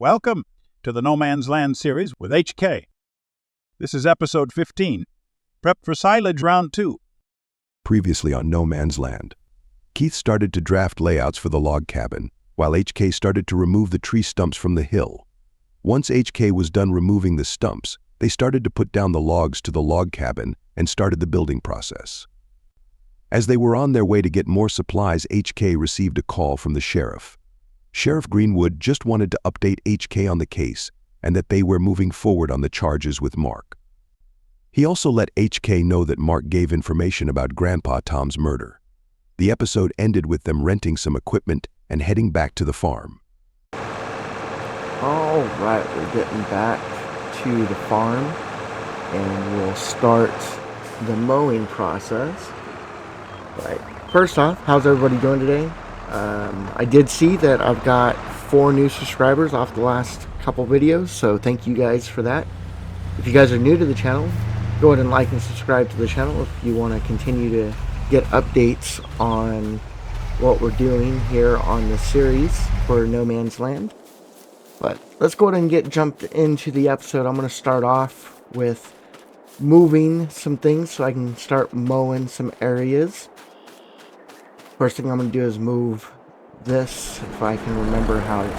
Welcome to the No Man's Land series with HK. This is episode 15, Prep for Silage Round 2. Previously on No Man's Land, Keith started to draft layouts for the log cabin, while HK started to remove the tree stumps from the hill. Once HK was done removing the stumps, they started to put down the logs to the log cabin and started the building process. As they were on their way to get more supplies, HK received a call from the sheriff. Sheriff Greenwood just wanted to update HK on the case and that they were moving forward on the charges with Mark. He also let HK know that Mark gave information about Grandpa Tom's murder. The episode ended with them renting some equipment and heading back to the farm. All right, we're getting back to the farm and we'll start the mowing process. Right. First off, how's everybody doing today? I did see that I've got 4 new subscribers off the last couple videos, so thank you guys for that. If you guys are new to the channel, go ahead and like and subscribe to the channel if you want to continue to get updates on what we're doing here on this series for No Man's Land. But let's go ahead and get jumped into the episode. I'm going to start off with moving some things so I can start mowing some areas. First thing I'm going to do is move this, if I can remember how to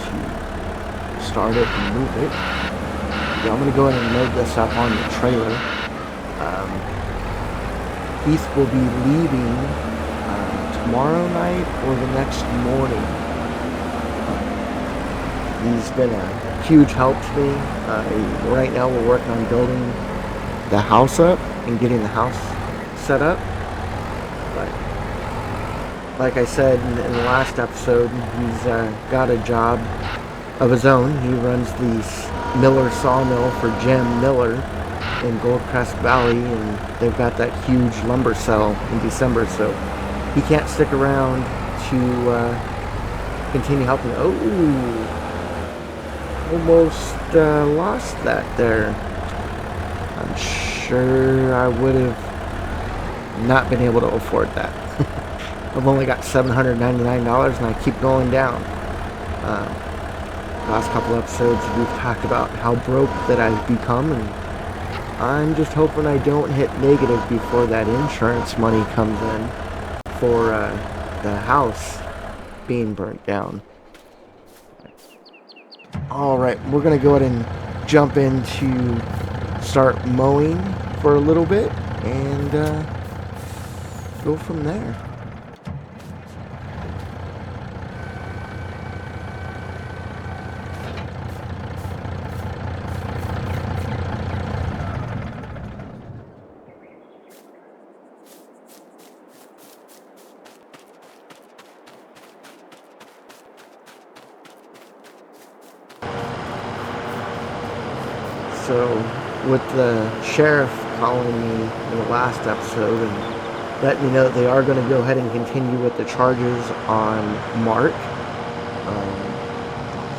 start it and move it. Yeah, I'm going to go ahead and load this up on the trailer. Keith will be leaving tomorrow night or the next morning. He's been a huge help to me. Right now we're working on building the house up and getting the house set up. But like I said in the last episode, he's got a job of his own. He runs the Miller sawmill for Jim Miller in Goldcrest Valley, and they've got that huge lumber sale in December, so he can't stick around to continue helping. Oh, almost lost that there. I'm sure I would have not been able to afford that. I've only got $799 and I keep going down. Last couple episodes we've talked about how broke that I've become, and I'm just hoping I don't hit negative before that insurance money comes in for the house being burnt down. Alright, we're going to go ahead and jump into start mowing for a little bit and go from there. So, with the sheriff calling me in the last episode and letting me know that they are going to go ahead and continue with the charges on Mark,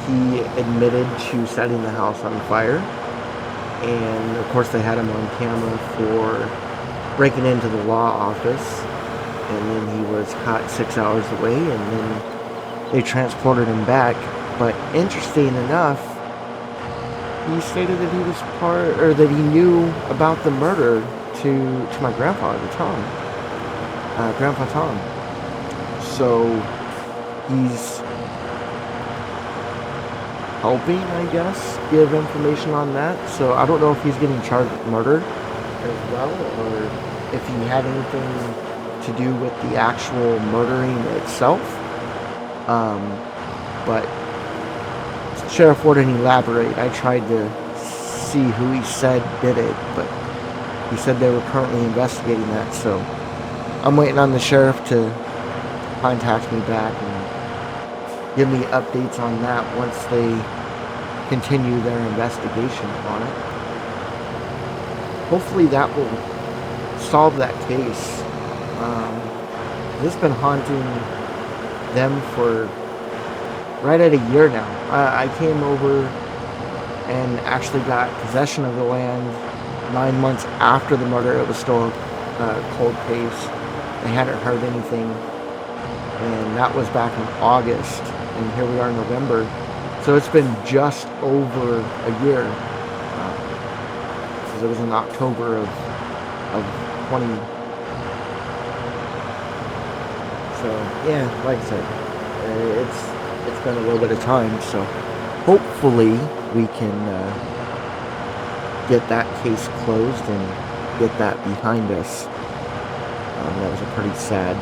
he admitted to setting the house on fire, and of course they had him on camera for breaking into the law office, and then he was caught 6 hours away, and then they transported him back. But interesting enough, he stated that he was that he knew about the murder to my grandpa, Grandpa Tom. So he's helping, I guess, give information on that. So I don't know if he's getting charged with murder as well, or if he had anything to do with the actual murdering itself. But Sheriff wouldn't elaborate. I tried to see who he said did it, but he said they were currently investigating that, so I'm waiting on the sheriff to contact me back and give me updates on that once they continue their investigation on it. Hopefully that will solve that case. This has been haunting them for right at a year now. I came over and actually got possession of the land 9 months after the murder. It was still a cold case. They hadn't heard anything, and that was back in August, and here we are in November, So it's been just over a year. Because it was in October of 20. So yeah, like I said, it's been a little bit of time. So hopefully we can get that case closed and get that behind us. That was a pretty sad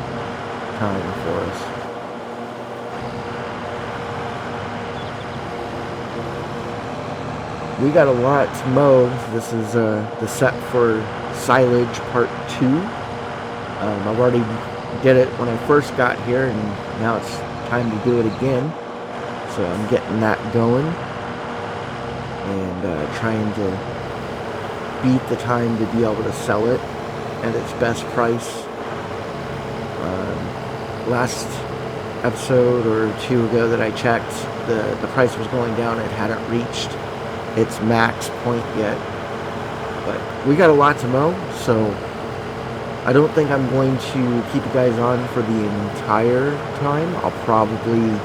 time for us. We got a lot to mow. This is the set for silage part 2. I've already did it when I first got here, and now it's time to do it again. So I'm getting that going and trying to beat the time to be able to sell it at its best price. Last episode or 2 ago that I checked, the price was going down. It hadn't reached its max point yet, but we got a lot to mow, so I don't think I'm going to keep you guys on for the entire time. I'll probably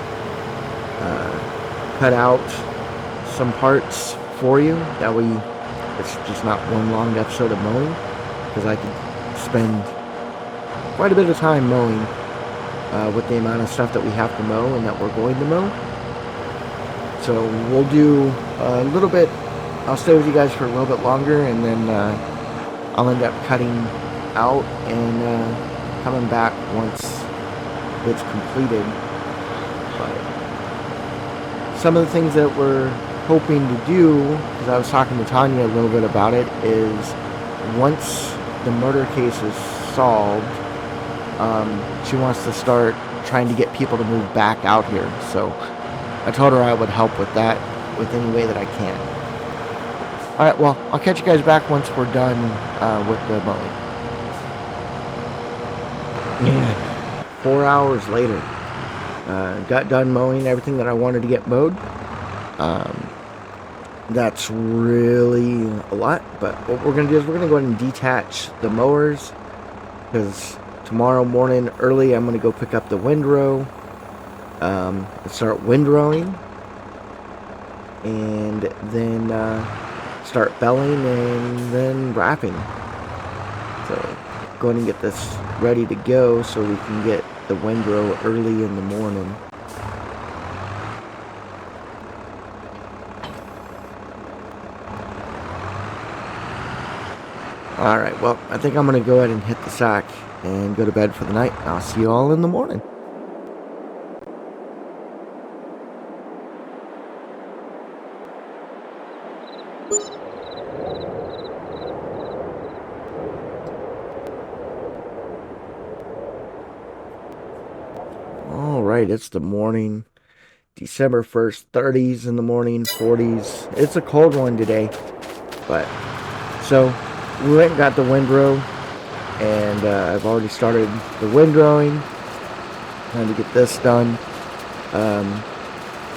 cut out some parts for you, that way it's just not one long episode of mowing, because I could spend quite a bit of time mowing with the amount of stuff that we have to mow and that we're going to mow. So we'll do a little bit, I'll stay with you guys for a little bit longer, and then I'll end up cutting out and coming back once it's completed. But some of the things that we're hoping to do, because I was talking to Tanya a little bit about it, is once the murder case is solved, she wants to start trying to get people to move back out here. So I told her I would help with that with any way that I can. Alright, well, I'll catch you guys back once we're done with the mowing. And 4 hours later, got done mowing everything that I wanted to get mowed. That's really a lot, but what we're going to do is we're going to go ahead and detach the mowers, because tomorrow morning early I'm going to go pick up the windrow and start windrowing, and then start belling and then wrapping. So go ahead and get this ready to go so we can get the windrow early in the morning. Alright, well, I think I'm going to go ahead and hit the sack and go to bed for the night. I'll see you all in the morning. Alright, it's the morning. December 1st, 30s in the morning, 40s. It's a cold one today. But, so, we went and got the windrow, and I've already started the windrowing. Trying to get this done.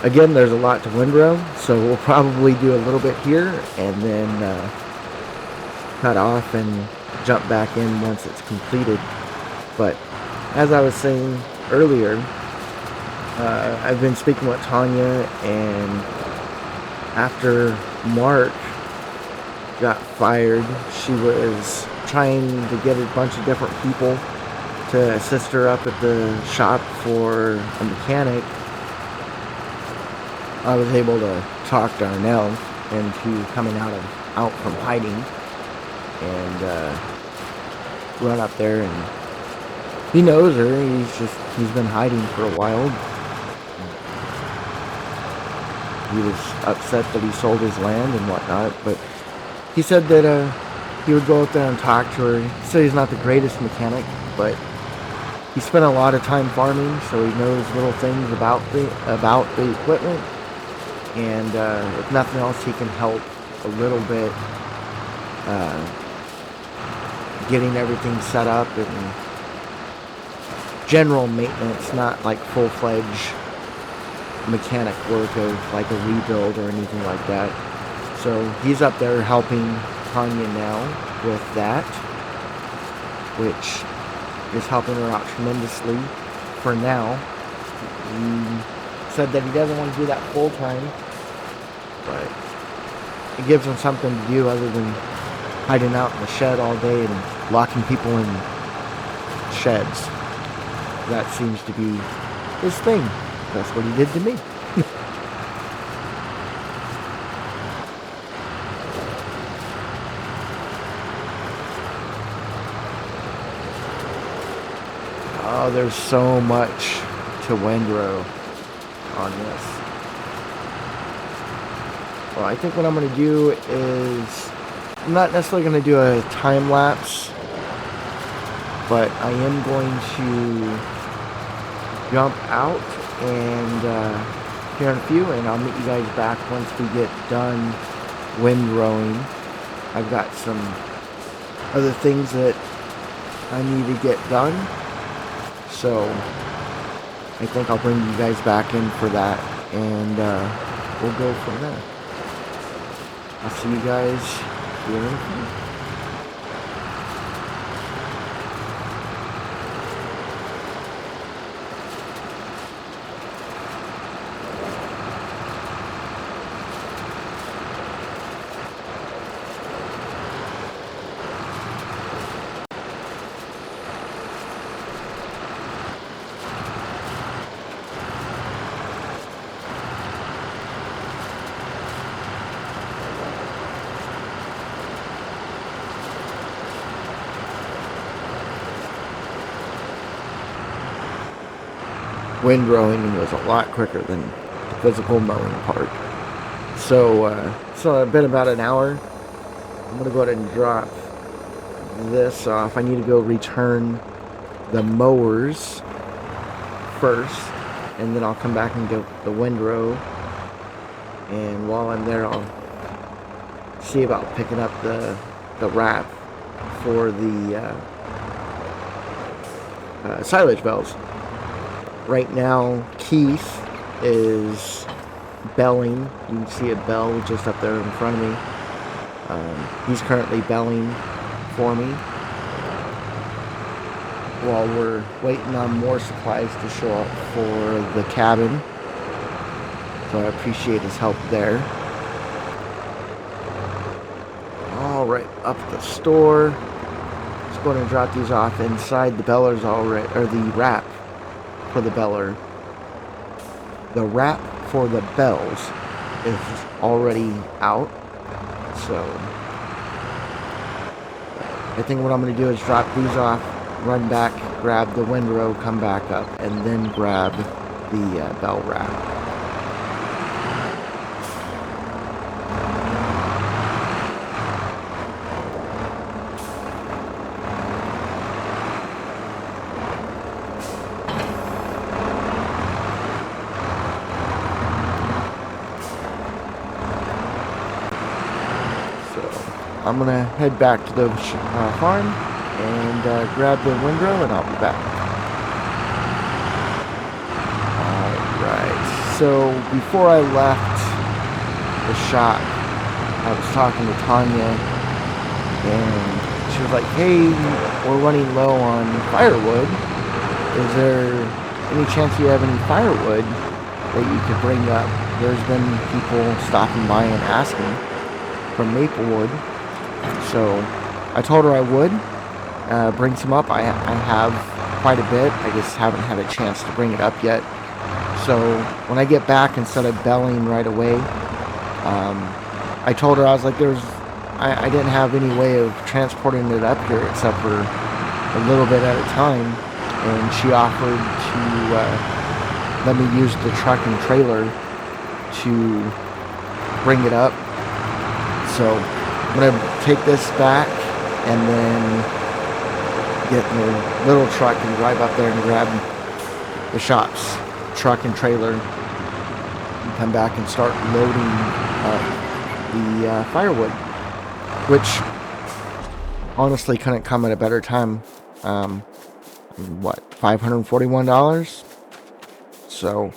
Again, there's a lot to windrow, so we'll probably do a little bit here, and then cut off and jump back in once it's completed. But, as I was saying earlier, I've been speaking with Tanya, and after Mark got fired, she was trying to get a bunch of different people to assist her up at the shop for a mechanic. I was able to talk Darnell into coming out from hiding and run up there, and he knows her. He's been hiding for a while. He was upset that he sold his land and whatnot, but he said that he would go out there and talk to her. He said he's not the greatest mechanic, but he spent a lot of time farming, so he knows little things about the equipment. And if nothing else, he can help a little bit getting everything set up and general maintenance, not like full-fledged mechanic work of like a rebuild or anything like that. So he's up there helping Tanya now with that, which is helping her out tremendously for now. He said that he doesn't want to do that full time, but it gives him something to do other than hiding out in the shed all day and locking people in sheds. That seems to be his thing. That's what he did to me. Oh, there's so much to windrow on this. Well, I think what I'm going to do is, I'm not necessarily going to do a time lapse, but I am going to jump out and here in a few, and I'll meet you guys back once we get done windrowing. I've got some other things that I need to get done, so I think I'll bring you guys back in for that, and we'll go from there. I'll see you guys here in a few. Windrowing was a lot quicker than the physical mowing part. So a bit about an hour. I'm gonna go ahead and drop this off. I need to go return the mowers first, and then I'll come back and get the windrow. And while I'm there, I'll see about picking up the wrap for the silage bells. Right now, Keith is belling. You can see a bell just up there in front of me. He's currently belling for me while we're waiting on more supplies to show up for the cabin. So I appreciate his help there. All right, up at the store. Just going to drop these off inside the bellers already, or the wrap for the beller. The wrap for the bells is already out, so I think what I'm going to do is drop these off, run back, grab the windrow, come back up, and then grab the bell wrap. I'm going to head back to the farm and grab the windrow, and I'll be back. Alright, so before I left the shop, I was talking to Tanya, and she was like, hey, we're running low on firewood. Is there any chance you have any firewood that you could bring up? There's been people stopping by and asking for Maplewood. So I told her I would bring some up. I have quite a bit. I just haven't had a chance to bring it up yet. So when I get back, instead of belling right away, I told her, I was like, I didn't have any way of transporting it up here except for a little bit at a time. And she offered to let me use the truck and trailer to bring it up. So I'm going to take this back and then get in the little truck and drive up there and grab the shop's truck and trailer and come back and start loading up the firewood, which honestly couldn't come at a better time. $541? So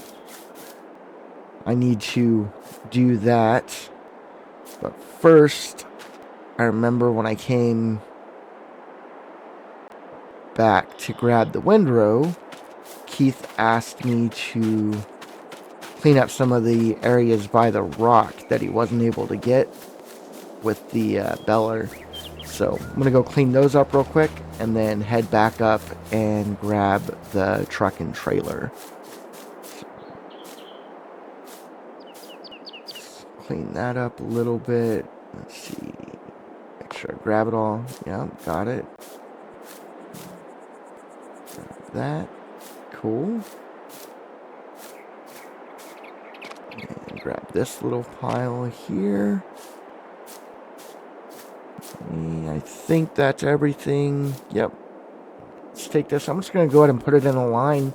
I need to do that. But first, I remember when I came back to grab the windrow, Keith asked me to clean up some of the areas by the rock that he wasn't able to get with the beller. So I'm going to go clean those up real quick and then head back up and grab the truck and trailer. Clean that up a little bit. Let's see. Make sure I grab it all. Yeah, got it. Grab that. Cool. And grab this little pile here. I think that's everything. Yep. Let's take this. I'm just going to go ahead and put it in a line,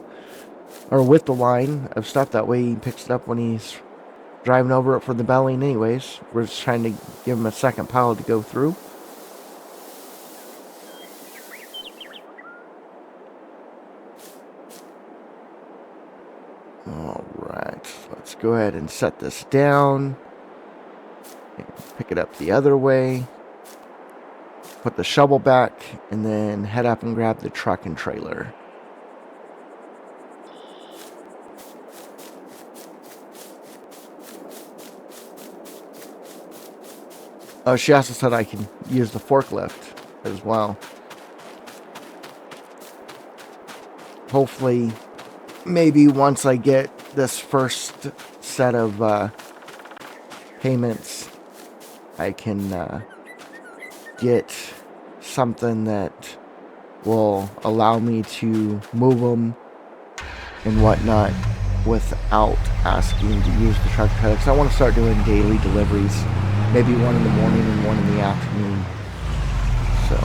or with the line of stuff. That way he picks it up when he's driving over it for the belling anyways. We're just trying to give him a second pile to go through. Alright, let's go ahead and set this down. And pick it up the other way. Put the shovel back, and then head up and grab the truck and trailer. Oh, she also said I can use the forklift as well. Hopefully, maybe once I get this first set of payments, I can get something that will allow me to move them and whatnot without asking to use the truck trailer. Because I want to start doing daily deliveries. Maybe one in the morning and one in the afternoon. So,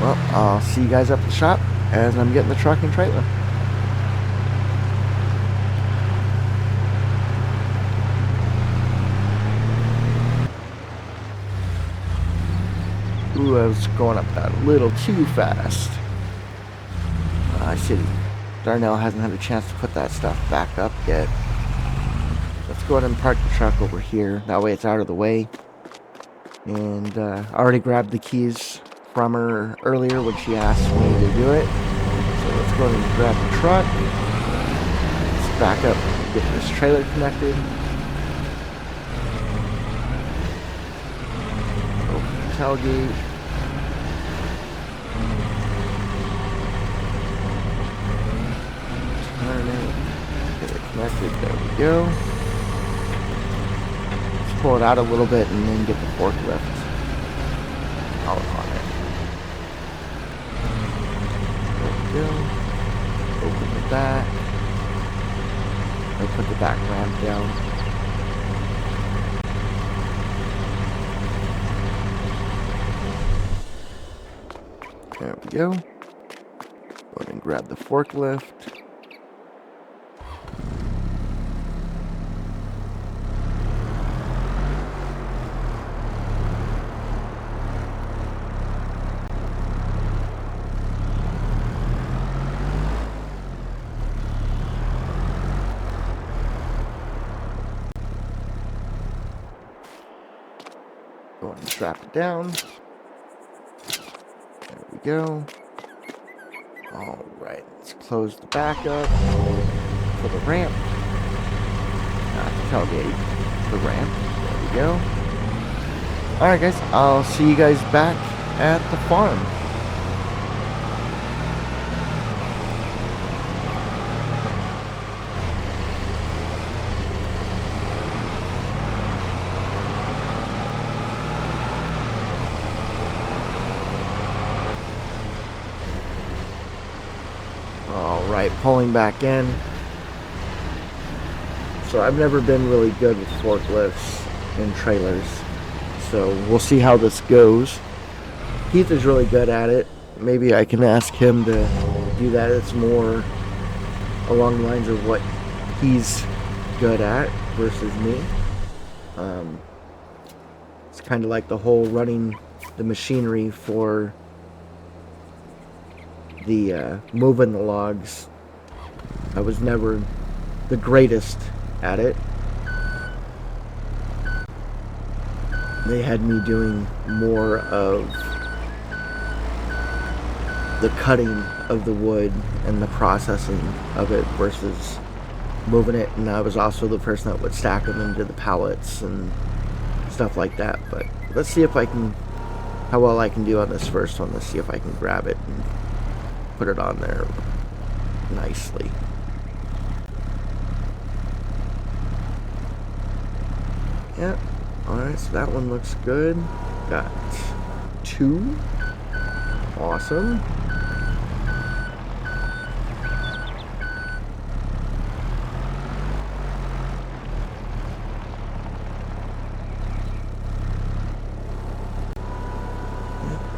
well, I'll see you guys up at the shop as I'm getting the truck and trailer. Ooh, I was going up that a little too fast. I see Darnell hasn't had a chance to put that stuff back up yet. Let's go ahead and park the truck over here. That way it's out of the way. And I already grabbed the keys from her earlier when she asked me to do it. So let's go ahead and grab the truck. Let's back up and get this trailer connected. Open the tailgate. Turn it. Get it connected. There we go. Pull it out a little bit and then get the forklift out on it. There we go. Open the back. I put the back ramp down. There we go. Go ahead and grab the forklift. Go ahead and strap it down. There we go. Alright, let's close the back up for the ramp. Not the tailgate, the ramp. There we go. Alright guys, I'll see you guys back at the farm. Alright, pulling back in. So I've never been really good with forklifts and trailers. So we'll see how this goes. Keith is really good at it. Maybe I can ask him to do that. It's more along the lines of what he's good at versus me. It's kind of like the whole running the machinery for the moving the logs. I was never the greatest at it. They had me doing more of the cutting of the wood and the processing of it versus moving it. And I was also the person that would stack them into the pallets and stuff like that. But let's see if I can, how well I can do on this first one. Let's see if I can grab it and put it on there nicely. Yep. Alright, so that one looks good. Got 2. Awesome.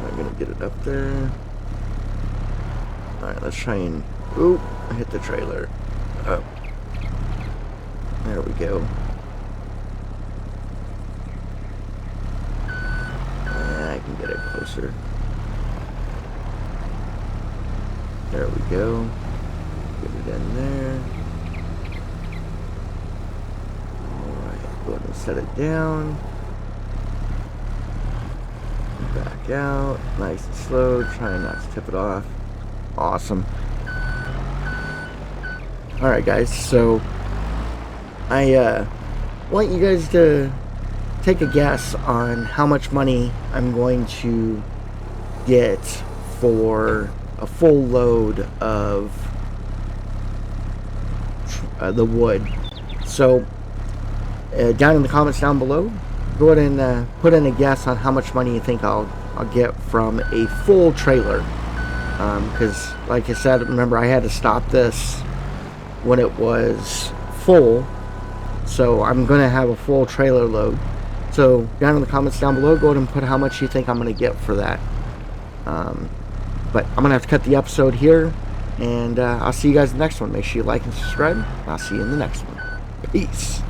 I'm gonna get it up there. Alright, let's try and... Oop! I hit the trailer. Oh. There we go. I can get it closer. There we go. Get it in there. Alright, go ahead and set it down. Back out. Nice and slow. Trying not to tip it off. Awesome. Alright guys, so I want you guys to take a guess on how much money I'm going to get for a full load of the wood. So down in the comments down below, go ahead and put in a guess on how much money you think I'll get from a full trailer. Because like I said, remember I had to stop this when it was full, so I'm gonna have a full trailer load. So down in the comments down below, go ahead and put how much you think I'm gonna get for that. But I'm gonna have to cut the episode here, and I'll see you guys in the next one. Make sure you like and subscribe. I'll see you in the next one. Peace.